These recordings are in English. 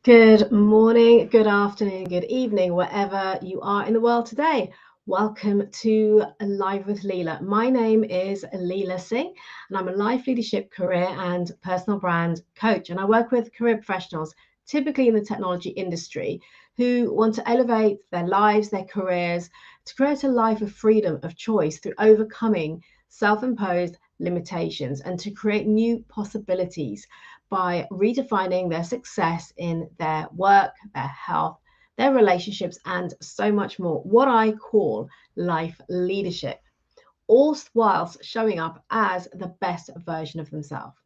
Good morning, good afternoon, good evening, wherever you are in the world today. Welcome to Live with Leila. My name is Leila Singh, and I'm a life leadership, career, and personal brand coach. And I work with career professionals, typically in the technology industry, who want to elevate their lives, their careers, to create a life of freedom, of choice through overcoming self imposed limitations and to create new possibilities by redefining their success in their work, their health, their relationships, and so much more. What I call life leadership, all whilst showing up as the best version of themselves.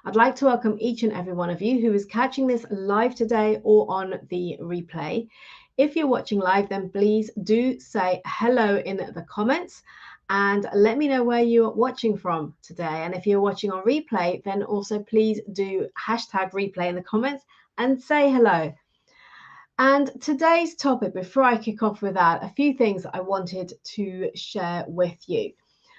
I'd like to welcome each and every one of you who is catching this live today or on the replay. If you're watching live, then please do say hello in the comments and let me know where you're watching from today. And if you're watching on replay, then also please do hashtag replay in the comments and say hello. And today's topic, before I kick off with that, a few things I wanted to share with you.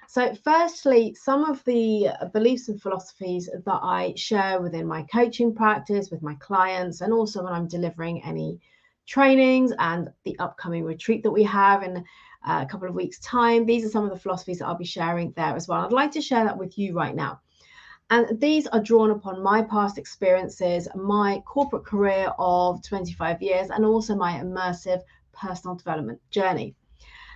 So firstly, some of the beliefs and philosophies that I share within my coaching practice with my clients, and also when I'm delivering any trainings and the upcoming retreat that we have in a couple of weeks' time. These are some of the philosophies that I'll be sharing there as well. I'd like to share that with you right now. And these are drawn upon my past experiences, my corporate career of 25 years, and also my immersive personal development journey.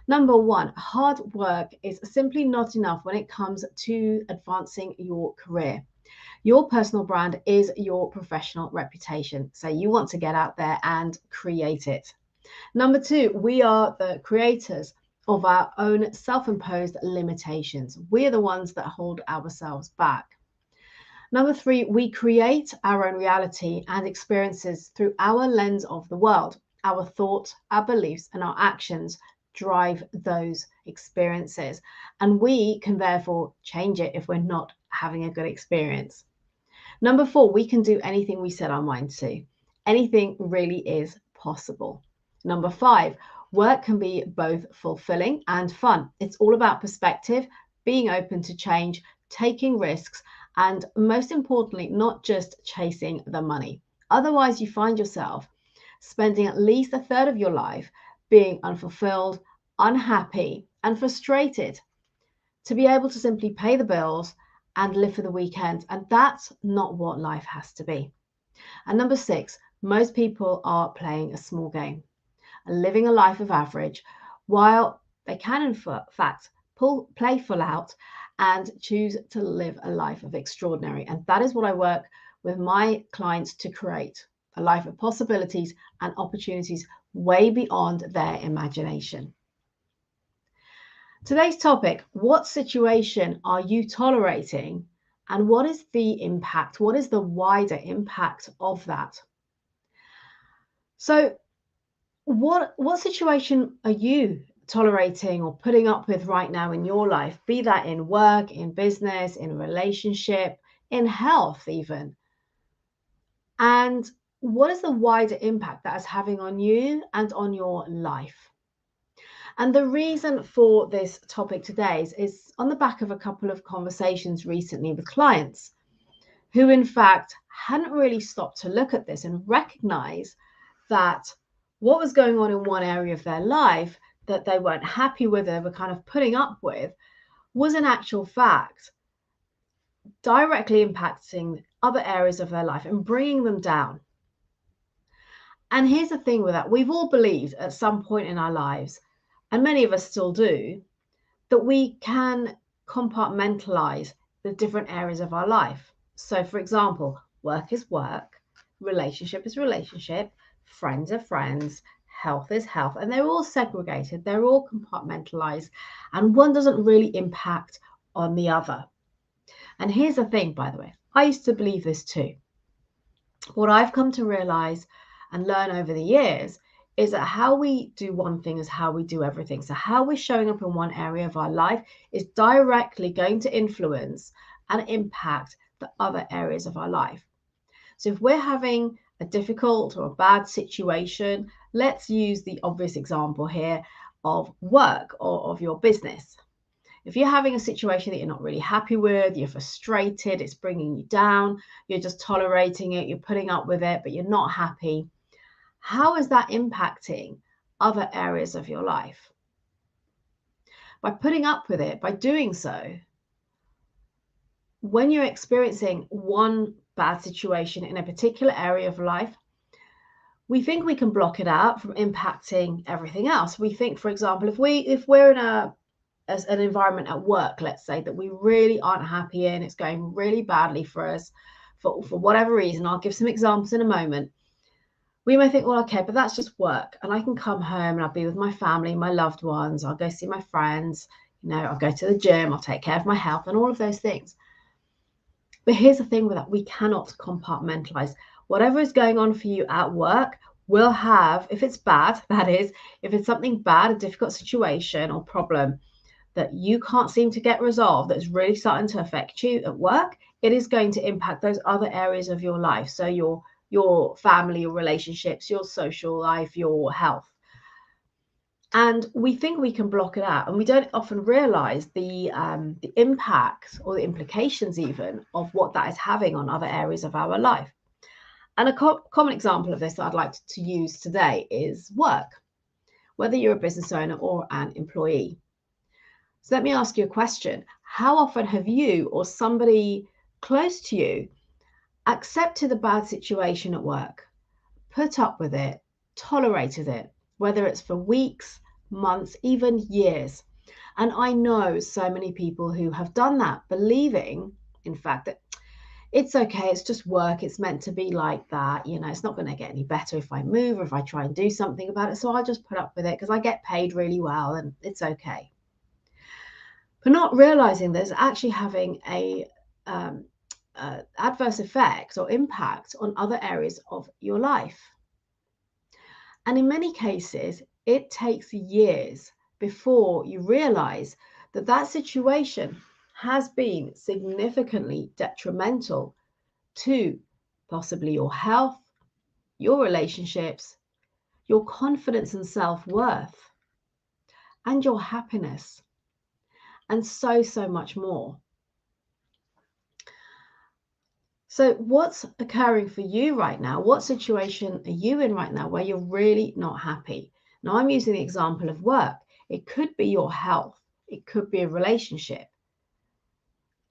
Number one, hard work is simply not enough when it comes to advancing your career. Your personal brand is your professional reputation. So you want to get out there and create it. Number two, we are the creators of our own self-imposed limitations. We are the ones that hold ourselves back. Number three, we create our own reality and experiences through our lens of the world. Our thoughts, our beliefs, and our actions drive those experiences. And we can therefore change it if we're not having a good experience. Number four, we can do anything we set our mind to. Anything really is possible. Number five, work can be both fulfilling and fun. It's all about perspective, being open to change, taking risks, and most importantly, not just chasing the money. Otherwise, you find yourself spending at least a third of your life being unfulfilled, unhappy, and frustrated to be able to simply pay the bills and live for the weekend. And that's not what life has to be. And number six, most people are playing a small game and living a life of average, while they can, in fact, play full out and choose to live a life of extraordinary. And that is what I work with my clients to create, a life of possibilities and opportunities way beyond their imagination. Today's topic, what situation are you tolerating and what is the impact? What is the wider impact of that? So what situation are you tolerating or putting up with right now in your life? Be that in work, in business, in a relationship, in health even. And what is the wider impact that is having on you and on your life? And the reason for this topic today is on the back of a couple of conversations recently with clients who, in fact, hadn't really stopped to look at this and recognize that what was going on in one area of their life that they weren't happy with, they were kind of putting up with, was in actual fact directly impacting other areas of their life and bringing them down. And here's the thing with that. We've all believed at some point in our lives, and many of us still do, that we can compartmentalize the different areas of our life. So, for example, work is work, relationship is relationship, friends are friends, health is health, and they're all segregated, they're all compartmentalized, and one doesn't really impact on the other. And here's the thing, by the way, I used to believe this too. What I've come to realize and learn over the years is that how we do one thing is how we do everything. So how we're showing up in one area of our life is directly going to influence and impact the other areas of our life. So if we're having a difficult or a bad situation, let's use the obvious example here of work or of your business. If you're having a situation that you're not really happy with, you're frustrated, it's bringing you down, you're just tolerating it, you're putting up with it, but you're not happy, how is that impacting other areas of your life? By putting up with it, by doing so, when you're experiencing one bad situation in a particular area of life, we think we can block it out from impacting everything else. We think, for example, if we're in an environment at work, let's say, that we really aren't happy in, it's going really badly for us for whatever reason. I'll give some examples in a moment. We may think, well, okay, but that's just work, and I can come home and I'll be with my family, my loved ones, I'll go see my friends, I'll go to the gym, I'll take care of my health and all of those things. But here's the thing with that: we cannot compartmentalize. Whatever is going on for you at work will have, if it's bad, that is, if it's something bad, a difficult situation or problem that you can't seem to get resolved, that's really starting to affect you at work, it is going to impact those other areas of your life. So your family, your relationships, your social life, your health. And we think we can block it out, and we don't often realize the impact or the implications even of what that is having on other areas of our life. And a common example of this that I'd like to use today is work, whether you're a business owner or an employee. So let me ask you a question. How often have you or somebody close to you accepted a bad situation at work, put up with it, tolerated it, whether it's for weeks, months, even years? And I know so many people who have done that, believing, in fact, that it's okay, it's just work, it's meant to be like that, it's not going to get any better if I move or if I try and do something about it, so I'll just put up with it because I get paid really well and it's okay. But not realizing there's actually having a adverse effect or impact on other areas of your life. And in many cases, it takes years before you realize that that situation has been significantly detrimental to possibly your health, your relationships, your confidence and self-worth, and your happiness, and so much more. So what's occurring for you right now? What situation are you in right now where you're really not happy? Now, I'm using the example of work. It could be your health. It could be a relationship.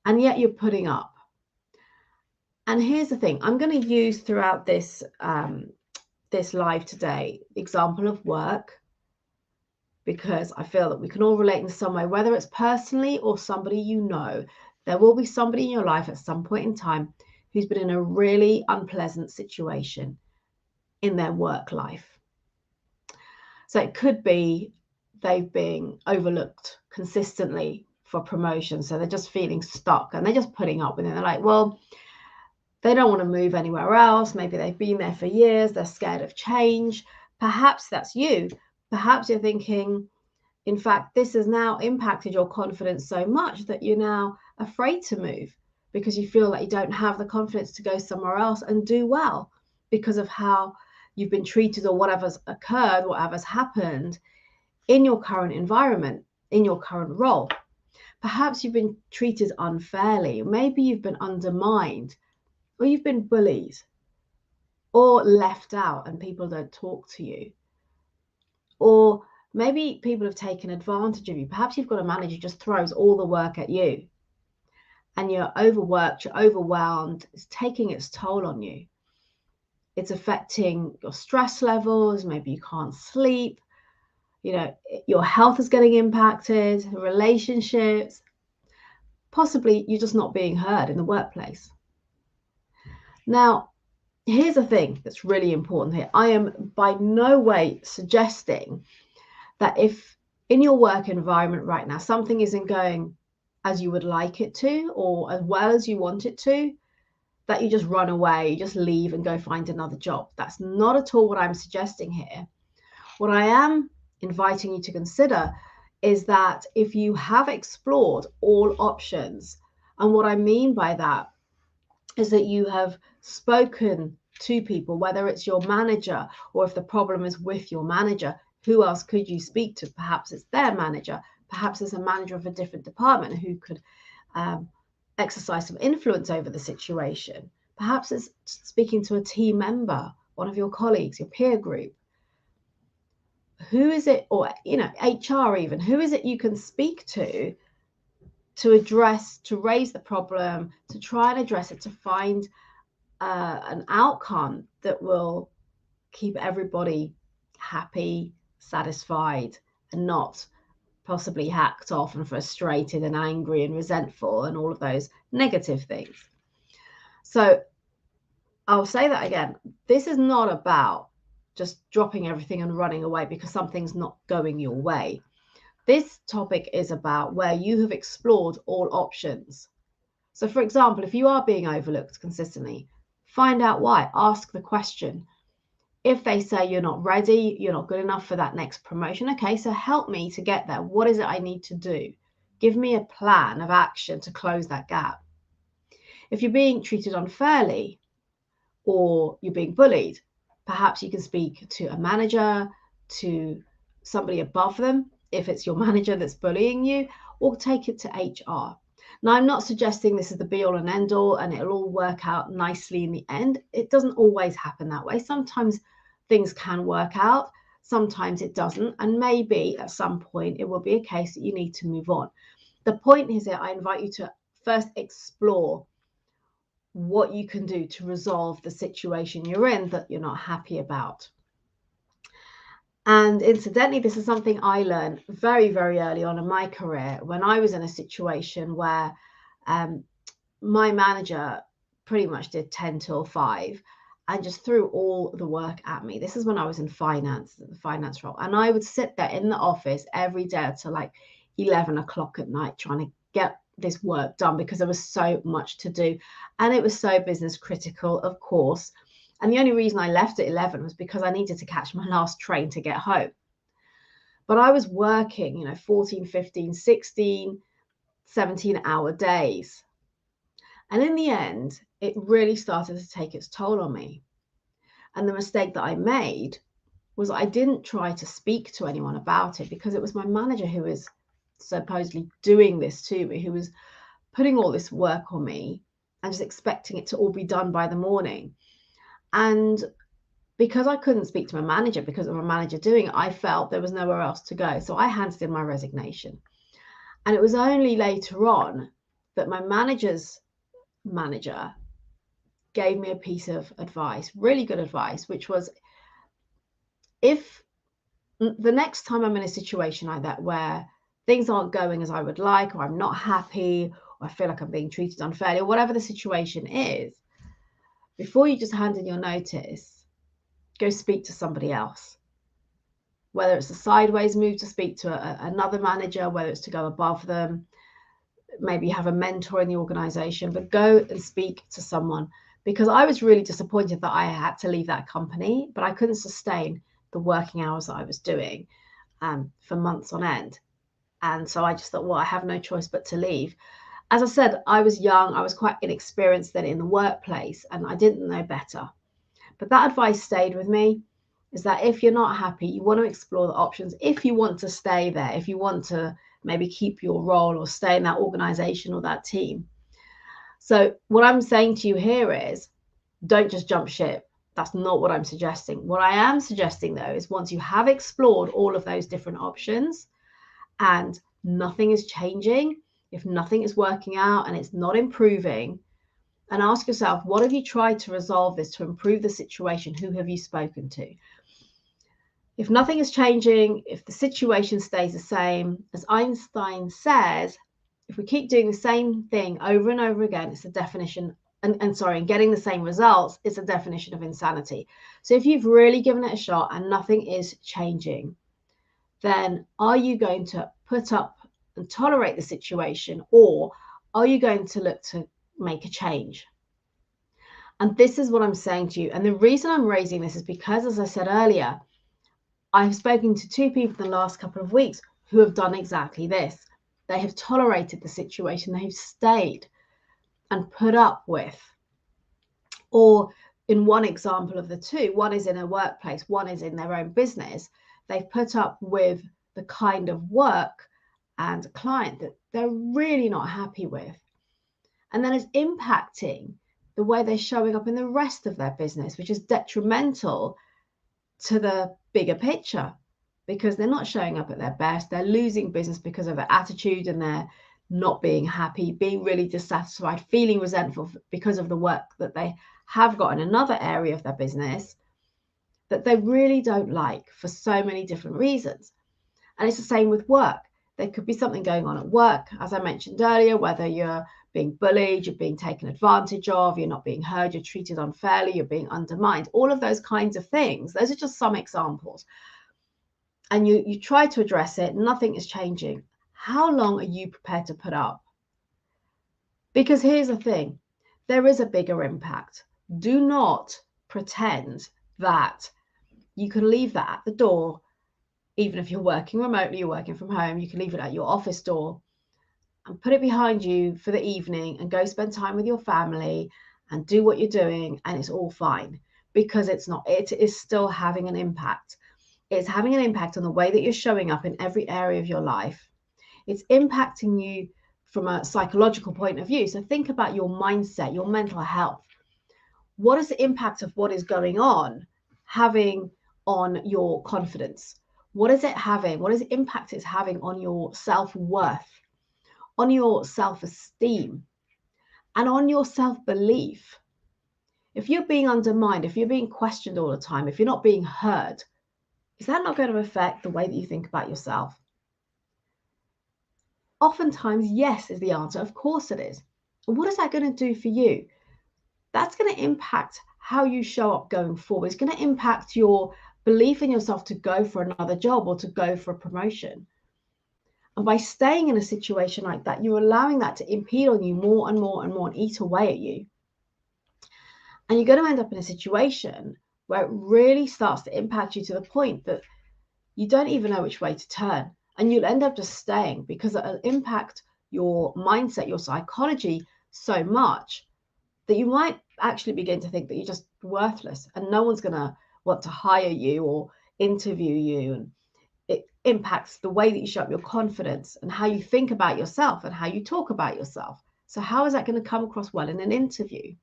And yet you're putting up. And here's the thing. I'm going to use throughout this, this live today, example of work, because I feel that we can all relate in some way, whether it's personally or somebody you know. There will be somebody in your life at some point in time who's been in a really unpleasant situation in their work life. So it could be they've been overlooked consistently for promotion. So they're just feeling stuck and they're just putting up with it. They're like, well, they don't want to move anywhere else. Maybe they've been there for years. They're scared of change. Perhaps that's you. Perhaps you're thinking, in fact, this has now impacted your confidence so much that you're now afraid to move, because you feel like you don't have the confidence to go somewhere else and do well because of how you've been treated or whatever's occurred, whatever's happened in your current environment, in your current role. Perhaps you've been treated unfairly. Maybe you've been undermined, or you've been bullied, or left out and people don't talk to you. Or maybe people have taken advantage of you. Perhaps you've got a manager who just throws all the work at you, and you're overworked, you're overwhelmed. It's taking its toll on you. It's affecting your stress levels. Maybe you can't sleep. Your health is getting impacted, relationships. Possibly you're just not being heard in the workplace. Now, here's the thing that's really important here. I am by no way suggesting that if in your work environment right now something isn't going as you would like it to, or as well as you want it to, that you just run away, you just leave and go find another job. That's not at all what I'm suggesting here. What I am inviting you to consider is that if you have explored all options, and what I mean by that is that you have spoken to people, whether it's your manager, or if the problem is with your manager, who else could you speak to? Perhaps it's their manager, perhaps there's a manager of a different department who could exercise some influence over the situation. Perhaps it's speaking to a team member, one of your colleagues, your peer group. Who is it, or HR even, who is it you can speak to address, to raise the problem, to try and address it, to find an outcome that will keep everybody happy, satisfied, and not possibly hacked off and frustrated and angry and resentful and all of those negative things. So I'll say that again. This is not about just dropping everything and running away because something's not going your way. This topic is about where you have explored all options. So, for example, if you are being overlooked consistently, find out why. Ask the question. If they say you're not ready, you're not good enough for that next promotion, okay, so help me to get there. What is it I need to do? Give me a plan of action to close that gap. If you're being treated unfairly or you're being bullied, perhaps you can speak to a manager, to somebody above them, if it's your manager that's bullying you, or take it to HR. Now, I'm not suggesting this is the be all and end all and it'll all work out nicely in the end. It doesn't always happen that way. Sometimes things can work out, sometimes it doesn't, and maybe at some point it will be a case that you need to move on. The point is that I invite you to first explore what you can do to resolve the situation you're in that you're not happy about. And incidentally, this is something I learned very, very early on in my career when I was in a situation where my manager pretty much did 10 till 5 and just threw all the work at me. This is when I was in finance, the finance role. And I would sit there in the office every day till like 11 o'clock at night trying to get this work done because there was so much to do. And it was so business critical, of course. And the only reason I left at 11 was because I needed to catch my last train to get home. But I was working, 14, 15, 16, 17-hour days. And in the end, it really started to take its toll on me. And the mistake that I made was I didn't try to speak to anyone about it because it was my manager who was supposedly doing this to me, who was putting all this work on me and just expecting it to all be done by the morning. And because I couldn't speak to my manager because of my manager doing it, I felt there was nowhere else to go. So I handed in my resignation. And it was only later on that my manager's manager gave me a piece of advice, really good advice, which was, if the next time I'm in a situation like that where things aren't going as I would like, or I'm not happy, or I feel like I'm being treated unfairly, or whatever the situation is, before you just hand in your notice, go speak to somebody else. Whether it's a sideways move to speak to another manager, whether it's to go above them, maybe you have a mentor in the organization, but go and speak to someone. Because I was really disappointed that I had to leave that company, but I couldn't sustain the working hours that I was doing for months on end. And so I just thought, well, I have no choice but to leave. As I said, I was young, I was quite inexperienced then in the workplace, and I didn't know better. But that advice stayed with me, is that if you're not happy, you want to explore the options. If you want to stay there, if you want to maybe keep your role or stay in that organization or that team. So what I'm saying to you here is, don't just jump ship. That's not what I'm suggesting. What I am suggesting, though, is once you have explored all of those different options and nothing is changing, if nothing is working out and it's not improving, and ask yourself, what have you tried to resolve this to improve the situation? Who have you spoken to? If nothing is changing, if the situation stays the same, as Einstein says, if we keep doing the same thing over and over again, it's a definition, and getting the same results, it's a definition of insanity. So if you've really given it a shot and nothing is changing, then are you going to put up and tolerate the situation, or are you going to look to make a change? And this is what I'm saying to you. And the reason I'm raising this is because, as I said earlier, I've spoken to 2 people in the last couple of weeks who have done exactly this. They have tolerated the situation, they've stayed and put up with. Or in one example of the 2, one is in a workplace, one is in their own business. They've put up with the kind of work and a client that they're really not happy with. And then it's impacting the way they're showing up in the rest of their business, which is detrimental to the bigger picture, because they're not showing up at their best. They're losing business because of their attitude, and they're not being happy, being really dissatisfied, feeling resentful because of the work that they have got in another area of their business that they really don't like for so many different reasons. And it's the same with work. There could be something going on at work, as I mentioned earlier, whether you're being bullied, you're being taken advantage of, you're not being heard, you're treated unfairly, you're being undermined, all of those kinds of things. Those are just some examples. And you try to address it, nothing is changing. How long are you prepared to put up? Because here's the thing, there is a bigger impact. Do not pretend that you can leave that at the door. Even if you're working remotely, you're working from home, you can leave it at your office door and put it behind you for the evening and go spend time with your family and do what you're doing, and it's all fine, because it's not. It is still having an impact. It's having an impact on the way that you're showing up in every area of your life. It's impacting you from a psychological point of view. So think about your mindset, your mental health. What is the impact of what is going on having on your confidence? What is it having? What is the impact it's having on your self-worth, on your self-esteem, and on your self-belief? If you're being undermined, if you're being questioned all the time, if you're not being heard, is that not going to affect the way that you think about yourself? Oftentimes, yes, is the answer. Of course it is. And what is that going to do for you? That's going to impact how you show up going forward. It's going to impact your belief in yourself to go for another job or to go for a promotion. And by staying in a situation like that, you're allowing that to impede on you more and more and more and eat away at you. And you're going to end up in a situation where it really starts to impact you to the point that you don't even know which way to turn. And you'll end up just staying, because it'll impact your mindset, your psychology so much that you might actually begin to think that you're just worthless and no one's going to want to hire you or interview you. And it impacts the way that you show up, your confidence, and how you think about yourself and how you talk about yourself. So how is that going to come across well in an interview?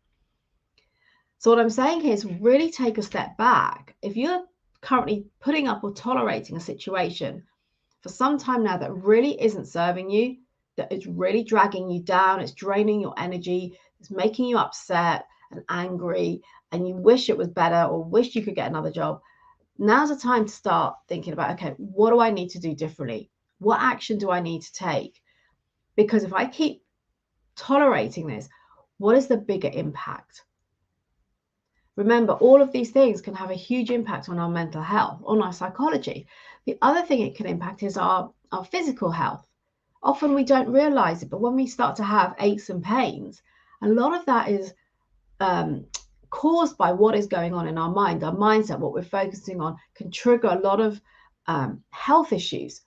So what I'm saying here is really take a step back. If you're currently putting up or tolerating a situation for some time now that really isn't serving you, that is really dragging you down, it's draining your energy, it's making you upset and angry, and you wish it was better or wish you could get another job, now's the time to start thinking about, okay, what do I need to do differently? What action do I need to take? Because if I keep tolerating this, what is the bigger impact? Remember, all of these things can have a huge impact on our mental health, on our psychology. The other thing it can impact is our physical health. Often we don't realize it, but when we start to have aches and pains, a lot of that is caused by what is going on in our mind. Our mindset, what we're focusing on, can trigger a lot of health issues.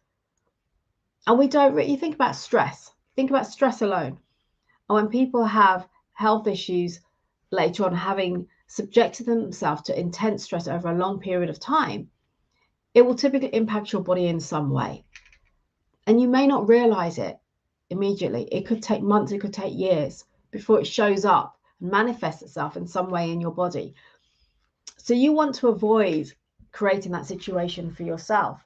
And we don't really think about stress. Think about stress alone. And when people have health issues later on, having subjected themselves to intense stress over a long period of time, it will typically impact your body in some way. And you may not realize it immediately. It could take months, it could take years before it shows up and manifests itself in some way in your body. So you want to avoid creating that situation for yourself.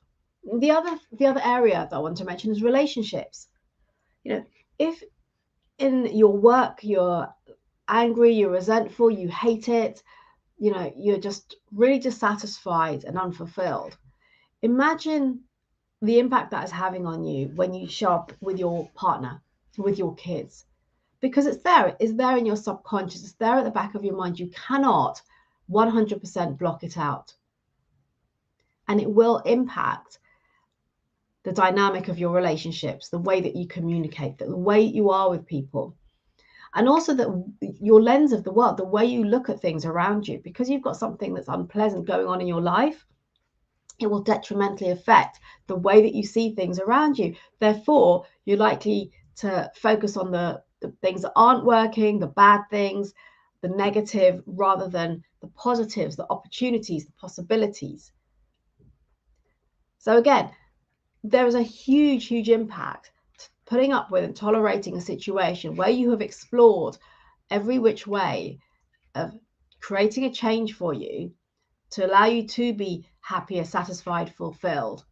The other area that I want to mention is relationships. If in your work you're angry, you're resentful, you hate it, you're just really dissatisfied and unfulfilled, imagine the impact that is having on you when you show up with your partner, with your kids, because it's there in your subconscious, it's there at the back of your mind. You cannot 100% block it out, and it will impact the dynamic of your relationships, the way that you communicate, the way you are with people. And also that your lens of the world, the way you look at things around you, because you've got something that's unpleasant going on in your life, it will detrimentally affect the way that you see things around you. Therefore, you're likely to focus on the things that aren't working, the bad things, the negative, rather than the positives, the opportunities, the possibilities. So again, there is a huge impact putting up with and tolerating a situation where you have explored every which way of creating a change for you to allow you to be happier, satisfied, fulfilled.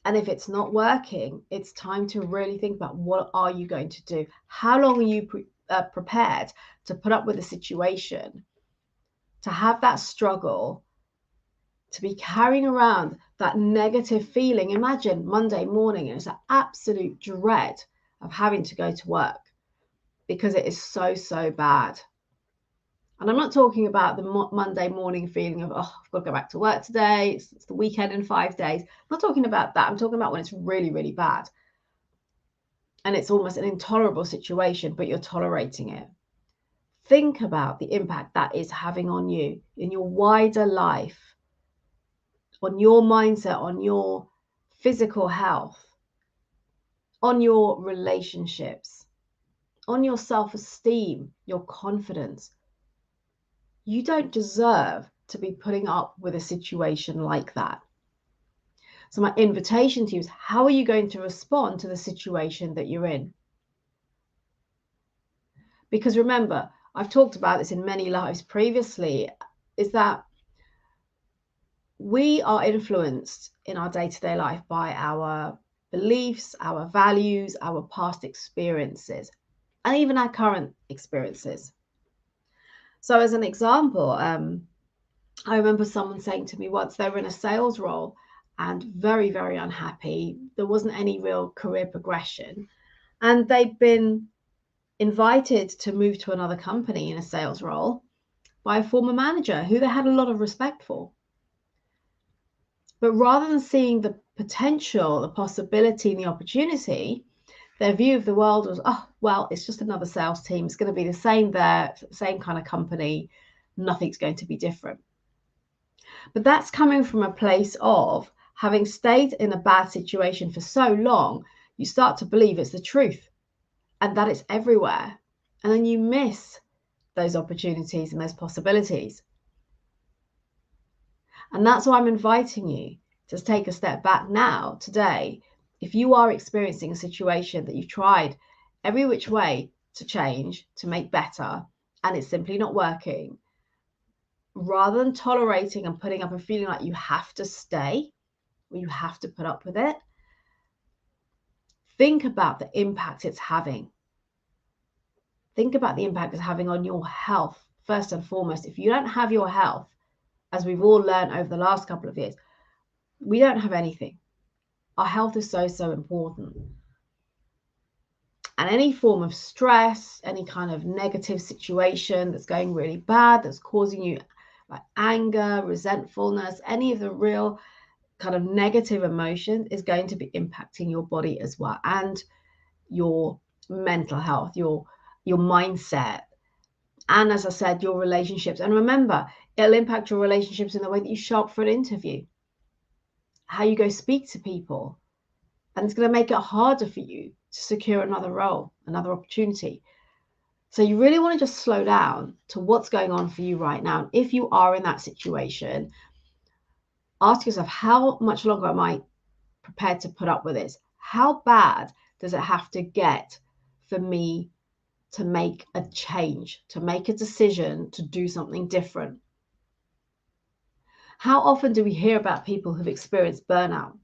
And if it's not working, it's time to really think about, what are you going to do? How long are you prepared to put up with a situation, to have that struggle, to be carrying around that negative feeling? Imagine Monday morning and it's an absolute dread of having to go to work because it is so bad. And I'm not talking about the Monday morning feeling of, oh, I've got to go back to work today. It's the weekend in 5 days. I'm not talking about that. I'm talking about when it's really bad. And it's almost an intolerable situation, but you're tolerating it. Think about the impact that is having on you in your wider life, on your mindset, on your physical health, on your relationships, on your self-esteem, your confidence. You don't deserve to be putting up with a situation like that. So my invitation to you is, how are you going to respond to the situation that you're in? Because remember, I've talked about this in many lives previously, is that we are influenced in our day-to-day life by our beliefs, our values, our past experiences, and even our current experiences. So as an example, I remember someone saying to me once, they were in a sales role and very unhappy. There wasn't any real career progression. And they'd been invited to move to another company in a sales role by a former manager who they had a lot of respect for. But rather than seeing the potential, the possibility, and the opportunity, their view of the world was, oh, well, it's just another sales team. It's going to be the same there, same kind of company. Nothing's going to be different. But that's coming from a place of having stayed in a bad situation for so long, you start to believe it's the truth and that it's everywhere. And then you miss those opportunities and those possibilities. And that's why I'm inviting you to take a step back now, today. If you are experiencing a situation that you've tried every which way to change, to make better, and it's simply not working, rather than tolerating and putting up and feeling like you have to stay or you have to put up with it, think about the impact it's having. Think about the impact it's having on your health, first and foremost. If you don't have your health, as we've all learned over the last couple of years, we don't have anything. Our health is so important. And any form of stress, any kind of negative situation that's going really bad, that's causing you like anger, resentfulness, any of the real kind of negative emotion is going to be impacting your body as well, and your mental health, your mindset, and as I said, your relationships. And remember, it'll impact your relationships in the way that you show up for an interview, how you go speak to people, and it's going to make it harder for you to secure another role, another opportunity. So you really want to just slow down to what's going on for you right now. And if you are in that situation, ask yourself, how much longer am I prepared to put up with this? How bad does it have to get for me to make a change, to make a decision, to do something different? How often do we hear about people who've experienced burnout?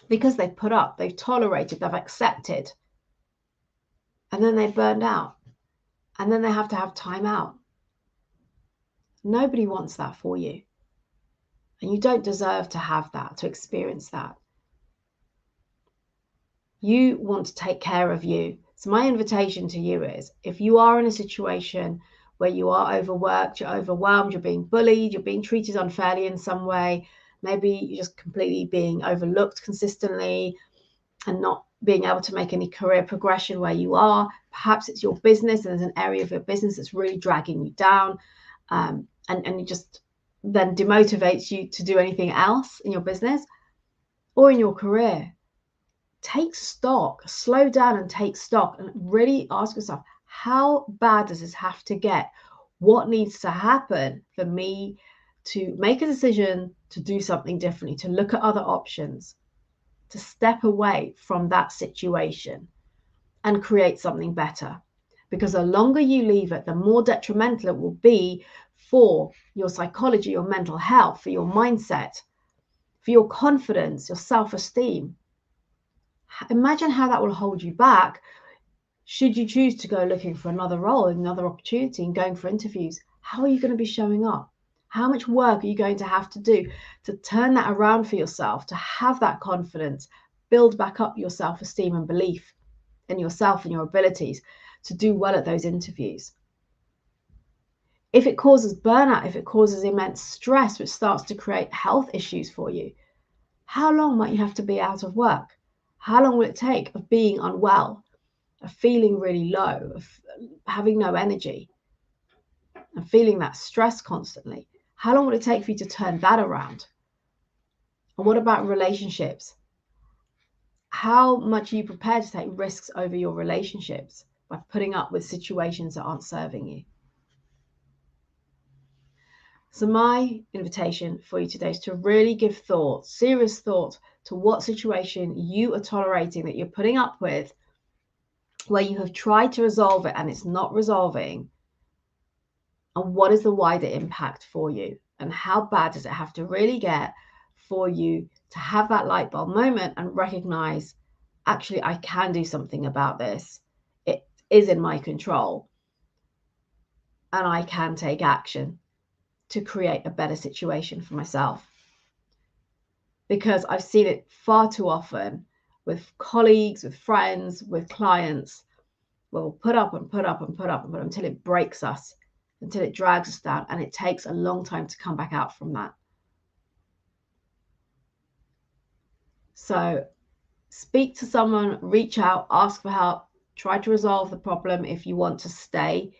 Because they've put up, they've tolerated, they've accepted, and then they've burned out, and then they have to have time out. Nobody wants that for you. And you don't deserve to have that, to experience that. You want to take care of you. So my invitation to you is, if you are in a situation where you are overworked, you're overwhelmed, you're being bullied, you're being treated unfairly in some way, maybe you're just completely being overlooked consistently and not being able to make any career progression where you are. Perhaps it's your business and there's an area of your business that's really dragging you down, and it just then demotivates you to do anything else in your business or in your career. Take stock, slow down and take stock, and really ask yourself, how bad does this have to get? What needs to happen for me to make a decision to do something differently, to look at other options, to step away from that situation and create something better. Because the longer you leave it, the more detrimental it will be for your psychology, your mental health, for your mindset, for your confidence, your self-esteem. Imagine how that will hold you back should you choose to go looking for another role, another opportunity, and going for interviews. How are you going to be showing up? How much work are you going to have to do to turn that around for yourself, to have that confidence, build back up your self-esteem and belief in yourself and your abilities to do well at those interviews? If it causes burnout, if it causes immense stress, which starts to create health issues for you, how long might you have to be out of work? How long will it take of being unwell, of feeling really low, of having no energy, and feeling that stress constantly? How long will it take for you to turn that around? And what about relationships? How much are you prepared to take risks over your relationships by putting up with situations that aren't serving you? So my invitation for you today is to really give thought, serious thought, to what situation you are tolerating, that you're putting up with, where you have tried to resolve it and it's not resolving. And what is the wider impact for you? And how bad does it have to really get for you to have that light bulb moment and recognize, actually, I can do something about this. It is in my control. And I can take action to create a better situation for myself. Because I've seen it far too often with colleagues, with friends, with clients. We'll put up and put up and put up and put up until it breaks us, until it drags us down, and it takes a long time to come back out from that. So speak to someone, reach out, ask for help, try to resolve the problem if you want to stay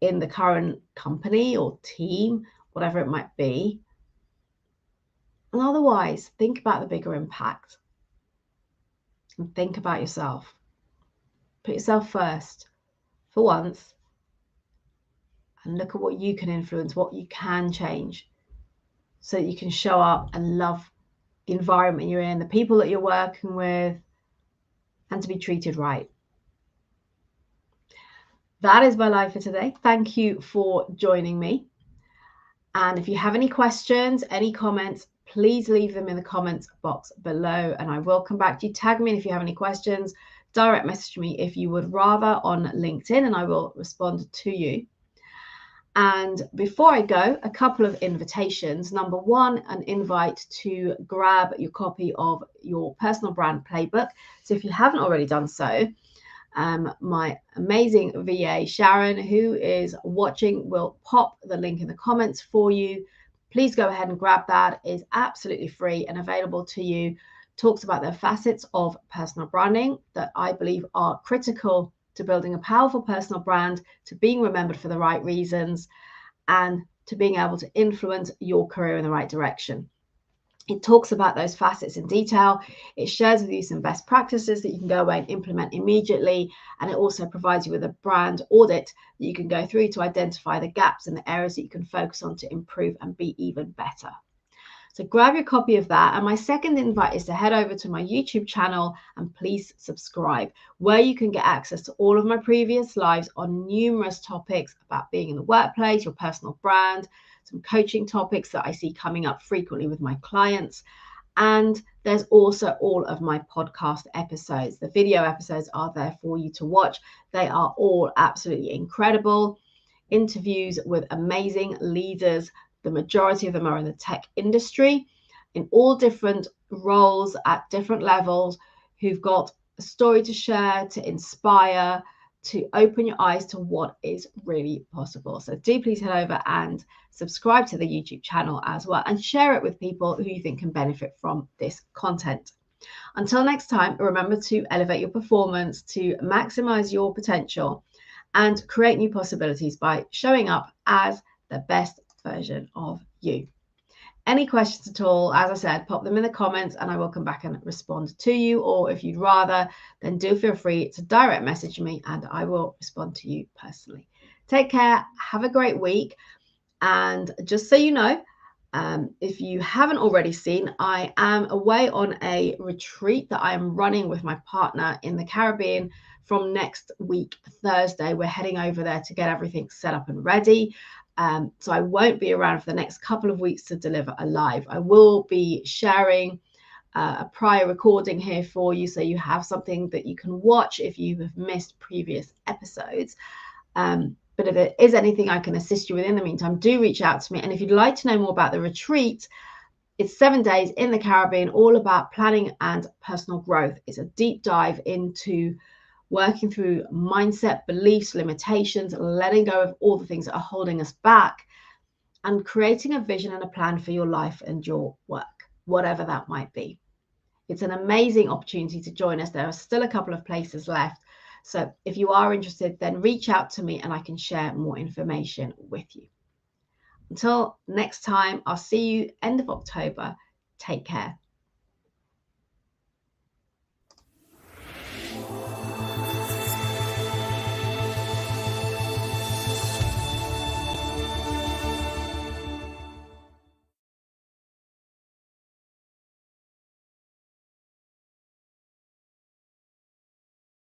in the current company or team, whatever it might be. And otherwise, think about the bigger impact and think about yourself. Put yourself first for once and look at what you can influence, what you can change, so that you can show up and love the environment you're in, the people that you're working with, and to be treated right. That is my life for today. Thank you for joining me. And if you have any questions, any comments, please leave them in the comments box below and I will come back to you. Tag me if you have any questions. Direct message me if you would rather on LinkedIn and I will respond to you. And before I go, a couple of invitations. Number one, an invite to grab your copy of your personal brand playbook. So if you haven't already done so, my amazing VA, Sharon, who is watching, will pop the link in the comments for you. Please go ahead and grab that. It is absolutely free and available to you. Talks about the facets of personal branding that I believe are critical to building a powerful personal brand, to being remembered for the right reasons, and to being able to influence your career in the right direction. It talks about those facets in detail. It shares with you some best practices that you can go away and implement immediately. And it also provides you with a brand audit that you can go through to identify the gaps and the areas that you can focus on to improve and be even better. So grab your copy of that. And my second invite is to head over to my YouTube channel and please subscribe, where you can get access to all of my previous lives on numerous topics about being in the workplace, your personal brand, some coaching topics that I see coming up frequently with my clients. And there's also all of my podcast episodes. The video episodes are there for you to watch. They are all absolutely incredible. Interviews with amazing leaders. The majority of them are in the tech industry, in all different roles at different levels, who've got a story to share, to inspire, to open your eyes to what is really possible. So do please head over and subscribe to the YouTube channel as well and share it with people who you think can benefit from this content. Until next time, remember to elevate your performance, to maximize your potential and create new possibilities by showing up as the best version of you. Any questions at all, as I said, pop them in the comments and I will come back and respond to you. Or if you'd rather, then do feel free to direct message me and I will respond to you personally. Take care. Have a great week. And just so you know, If you haven't already seen, I am away on a retreat that I am running with my partner in the Caribbean from next week, Thursday. We're heading over there to get everything set up and ready. So I won't be around for the next couple of weeks to deliver a live. I will be sharing a prior recording here for you, so you have something that you can watch if you have missed previous episodes. But if there is anything I can assist you with in the meantime, do reach out to me. And if you'd like to know more about the retreat, it's 7 days in the Caribbean, all about planning and personal growth. It's a deep dive into working through mindset, beliefs, limitations, letting go of all the things that are holding us back, and creating a vision and a plan for your life and your work, whatever that might be. It's an amazing opportunity to join us. There are still a couple of places left. So if you are interested, then reach out to me and I can share more information with you. Until next time, I'll see you end of October. Take care.